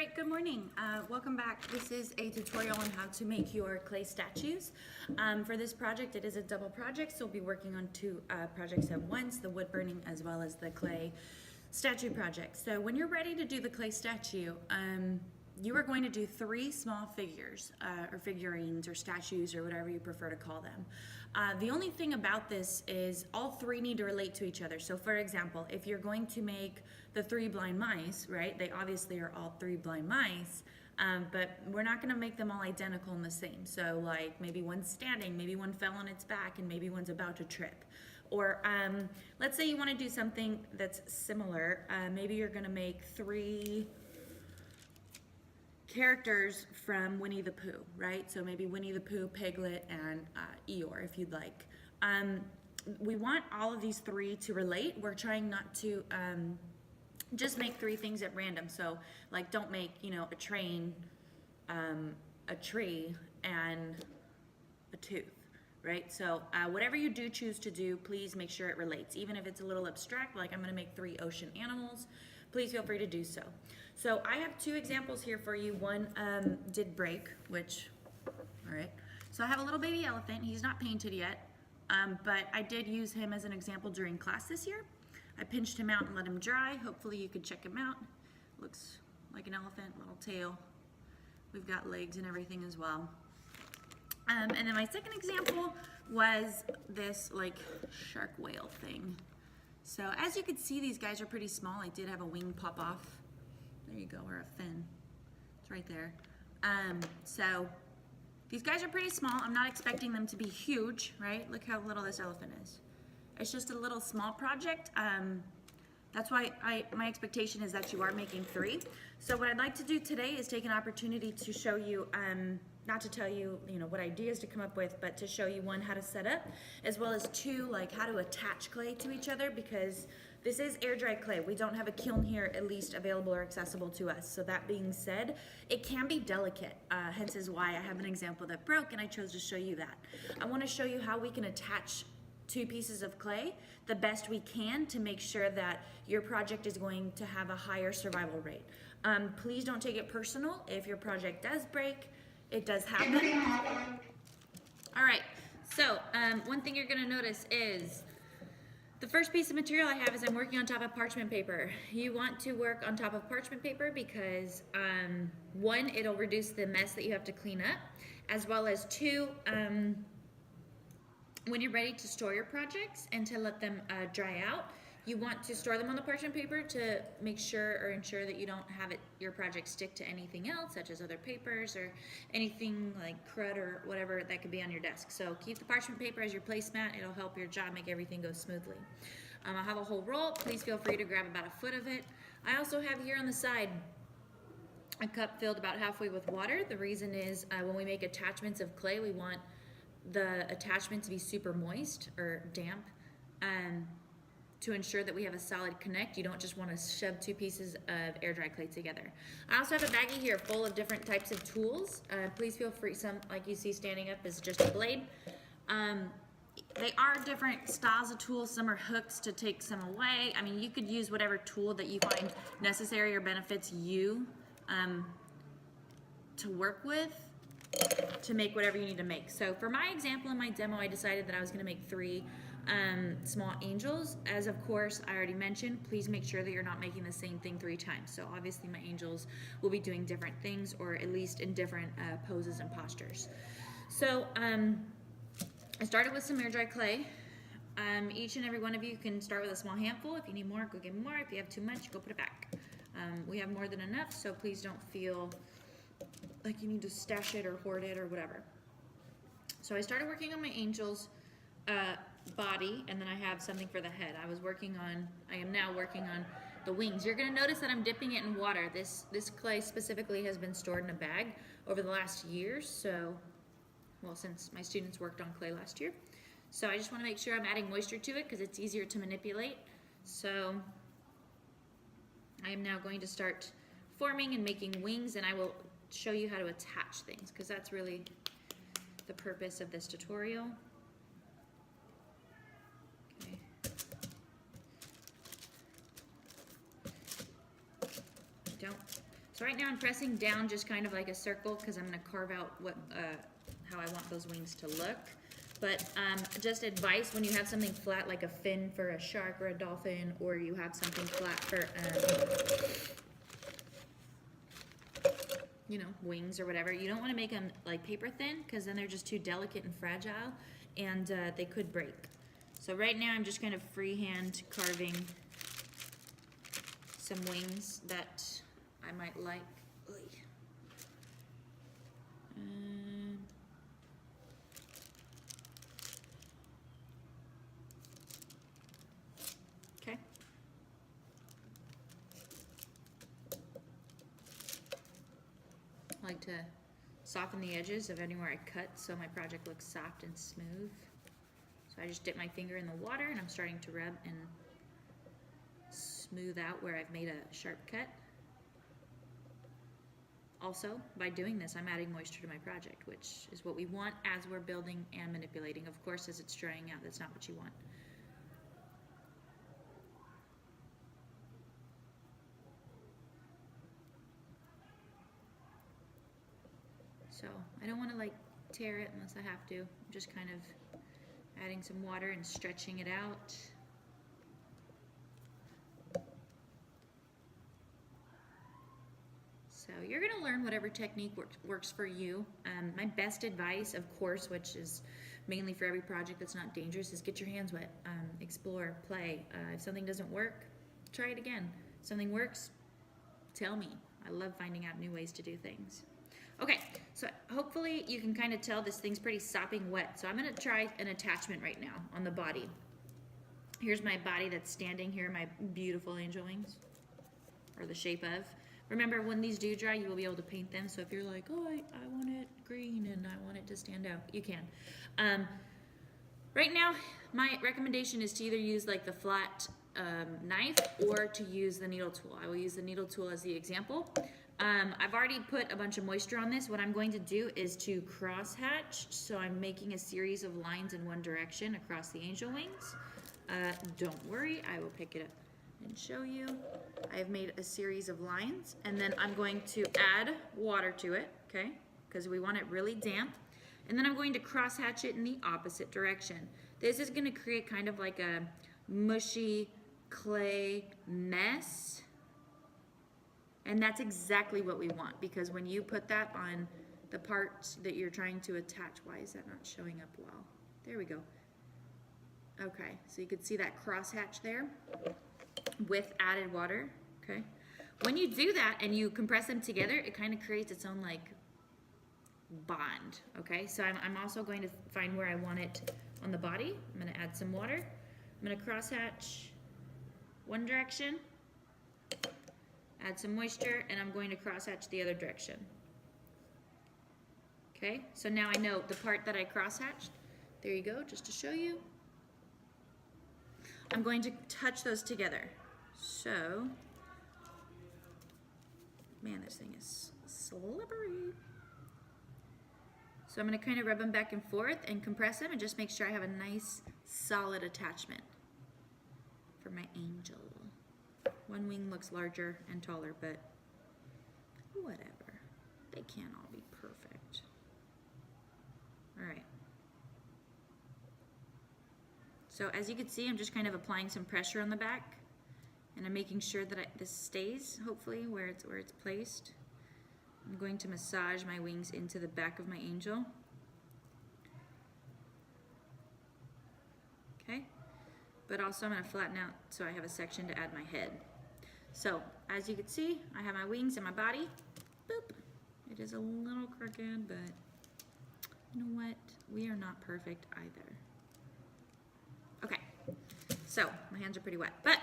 right, good morning. Welcome back. This is a tutorial on how to make your clay statues. For this project, it is a double project, so we'll be working on two projects at once, the wood burning as well as the clay statue project. So when you're ready to do the clay statue, you are going to do three small figures or figurines or statues or whatever you prefer to call them. The only thing about this is all three need to relate to each other. So for example, if you're going to make the three blind mice, right, they obviously are all three blind mice, but we're not going to make them all identical and the same. So like maybe one's standing, maybe one fell on its back, and maybe one's about to trip. Or let's say you want to do something that's similar. Maybe you're going to make three characters from Winnie the Pooh, right? So maybe Winnie the Pooh, Piglet, and Eeyore, if you'd like. We want all of these three to relate. We're trying not to just make three things at random. So like don't make, a train, a tree, and a tooth, right? So whatever you do choose to do, please make sure it relates. Even if it's a little abstract, like I'm gonna make three ocean animals, please feel free to do so. So I have two examples here for you. One did break, which, all right. So I have a little baby elephant. He's not painted yet, but I did use him as an example during class this year. I pinched him out and let him dry. Hopefully you could check him out. Looks like an elephant, little tail. We've got legs and everything as well. And then my second example was this like shark whale thing. So as you can see, these guys are pretty small. I did have a wing pop off. There you go, or a fin. It's right there. So these guys are pretty small. I'm not expecting them to be huge, right? Look how little this elephant is. It's just a little small project. That's why my expectation is that you are making three. So what I'd like to do today is take an opportunity to show you, not to tell you, what ideas to come up with, but to show you one, how to set up, as well as two, like how to attach clay to each other, because this is air dry clay. We don't have a kiln here, at least available or accessible to us. So that being said, it can be delicate, hence is why I have an example that broke and I chose to show you that. I wanna show you how we can attach two pieces of clay the best we can to make sure that your project is going to have a higher survival rate. Please don't take it personal. If your project does break, it does happen. All right, so one thing you're gonna notice is the first piece of material I have is I'm working on top of parchment paper. You want to work on top of parchment paper because one, it'll reduce the mess that you have to clean up, as well as two, when you're ready to store your projects and to let them dry out, you want to store them on the parchment paper to make sure or ensure that you don't have your project stick to anything else, such as other papers or anything like crud or whatever that could be on your desk. So keep the parchment paper as your placemat. It'll help your job make everything go smoothly. I have a whole roll. Please feel free to grab about a foot of it. I also have here on the side a cup filled about halfway with water. The reason is when we make attachments of clay, we want the attachment to be super moist or damp to ensure that we have a solid connect. You don't just want to shove two pieces of air dry clay together. I also have a baggie here full of different types of tools. Please feel free, some like you see standing up is just a blade. They are different styles of tools. Some are hooks to take some away. I mean, you could use whatever tool that you find necessary or benefits you to work with to make whatever you need to make. So for my example in my demo, I decided that I was gonna make three small angels. As of course, I already mentioned, please make sure that you're not making the same thing three times. So obviously my angels will be doing different things, or at least in different poses and postures. So I started with some air dry clay. Each and every one of you can start with a small handful. If you need more, go get more. If you have too much, go put it back. We have more than enough, so please don't feel like you need to stash it or hoard it or whatever. So I started working on my angel's body, and then I have something for the head. I am now working on the wings. You're gonna notice that I'm dipping it in water. This clay specifically has been stored in a bag over the last year, so, well, since my students worked on clay last year. So I just wanna make sure I'm adding moisture to it because it's easier to manipulate. So I am now going to start forming and making wings, and I will show you how to attach things because that's really the purpose of this tutorial. Okay. So right now I'm pressing down just kind of like a circle because I'm going to carve out what how I want those wings to look. But just advice, when you have something flat like a fin for a shark or a dolphin, or you have something flat for, you know, wings or whatever, you don't want to make them like paper thin because then they're just too delicate and fragile and they could break. So right now I'm just kind of freehand carving some wings that I might like. Okay. I like to soften the edges of anywhere I cut so my project looks soft and smooth. So I just dip my finger in the water and I'm starting to rub and smooth out where I've made a sharp cut. Also, by doing this, I'm adding moisture to my project, which is what we want as we're building and manipulating. Of course, as it's drying out, that's not what you want. So I don't want to like tear it unless I have to. I'm just kind of adding some water and stretching it out. So you're going to learn whatever technique works for you. My best advice, of course, which is mainly for every project that's not dangerous, is get your hands wet. Explore, play. If something doesn't work, try it again. If something works, tell me. I love finding out new ways to do things. Okay, so hopefully you can kind of tell this thing's pretty sopping wet. So I'm going to try an attachment right now on the body. Here's my body that's standing here, my beautiful angel wings, or the shape of. Remember, when these do dry, you will be able to paint them. So if you're like, oh, I want it green and I want it to stand out, you can. Right now, my recommendation is to either use like the flat knife or to use the needle tool. I will use the needle tool as the example. I've already put a bunch of moisture on this. What I'm going to do is to cross hatch. So I'm making a series of lines in one direction across the angel wings. Don't worry, I will pick it up and show you. I've made a series of lines, and then I'm going to add water to it, okay? Because we want it really damp. And then I'm going to cross hatch it in the opposite direction. This is going to create kind of like a mushy clay mess. And that's exactly what we want, because when you put that on the parts that you're trying to attach, why is that not showing up well? There we go. Okay, so you can see that cross hatch there with added water, okay? When you do that and you compress them together, it kind of creates its own like bond, okay? So I'm also going to find where I want it on the body. I'm gonna add some water. I'm gonna cross hatch one direction, add some moisture, and I'm going to cross hatch the other direction. Okay, so now I know the part that I cross hatched. There you go, just to show you. I'm going to touch those together. So, man, this thing is slippery. So I'm going to kind of rub them back and forth and compress them and just make sure I have a nice solid attachment for my angel. One wing looks larger and taller, but whatever. They can't all be perfect. All right. So as you can see, I'm just kind of applying some pressure on the back, and I'm making sure that this stays, hopefully, where it's placed. I'm going to massage my wings into the back of my angel. Okay, but also I'm going to flatten out so I have a section to add my head. So as you can see, I have my wings and my body. Boop. It is a little crooked, but you know what? We are not perfect either. Okay, so my hands are pretty wet, but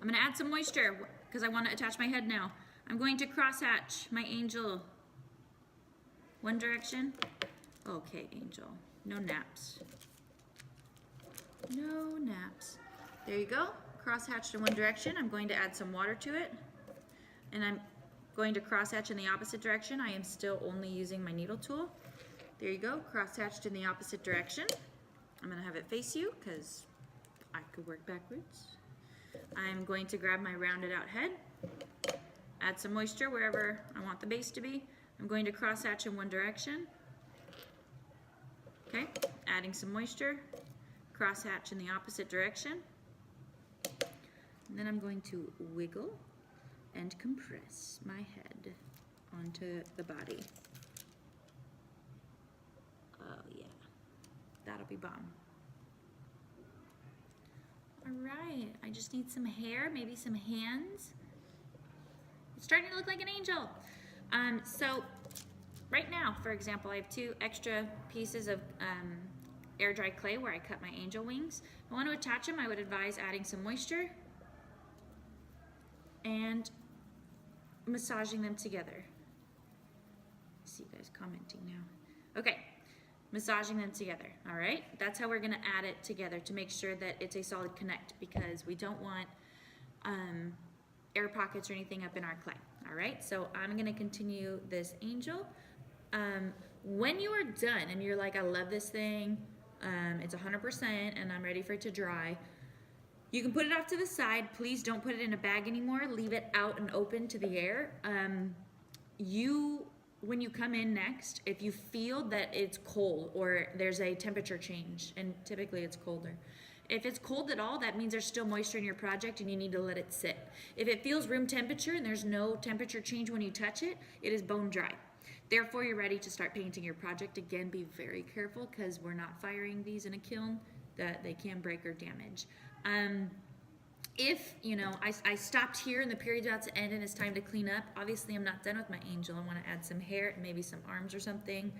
I'm gonna add some moisture because I want to attach my head now. I'm going to cross hatch my angel. One direction. Okay, angel. No naps. No naps. There you go. Cross hatched in one direction. I'm going to add some water to it. And I'm going to cross hatch in the opposite direction. I am still only using my needle tool. There you go. Cross hatched in the opposite direction. I'm going to have it face you because I could work backwards. I'm going to grab my rounded out head, add some moisture wherever I want the base to be. I'm going to cross hatch in one direction. Okay, adding some moisture, cross hatch in the opposite direction. And then I'm going to wiggle and compress my head onto the body. Oh yeah, that'll be bomb. All right, I just need some hair, maybe some hands. It's starting to look like an angel. So right now, for example, I have 2 extra pieces of air dry clay where I cut my angel wings. If I want to attach them, I would advise adding some moisture and massaging them together. I see you guys commenting now. Okay, massaging them together, all right? That's how we're gonna add it together to make sure that it's a solid connect, because we don't want air pockets or anything up in our clay, all right? So I'm gonna continue this angel. When you are done and you're like, I love this thing, it's 100% and I'm ready for it to dry, you can put it off to the side. Please don't put it in a bag anymore. Leave it out and open to the air. When you come in next, if you feel that it's cold or there's a temperature change, and typically it's colder, if it's cold at all, that means there's still moisture in your project and you need to let it sit. If it feels room temperature and there's no temperature change when you touch it, it is bone dry. Therefore, you're ready to start painting your project. Again, be very careful because we're not firing these in a kiln, that they can break or damage. If, you know, I stopped here and the period's about to end and it's time to clean up, obviously I'm not done with my angel. I want to add some hair and maybe some arms or something.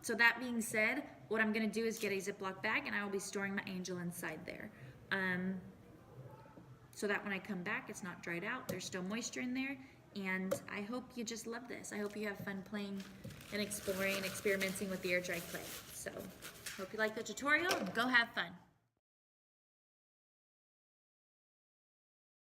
So that being said, what I'm going to do is get a Ziploc bag and I will be storing my angel inside there. So that when I come back, it's not dried out. There's still moisture in there. And I hope you just love this. I hope you have fun playing and exploring and experimenting with the air dry clay. So hope you like the tutorial and go have fun.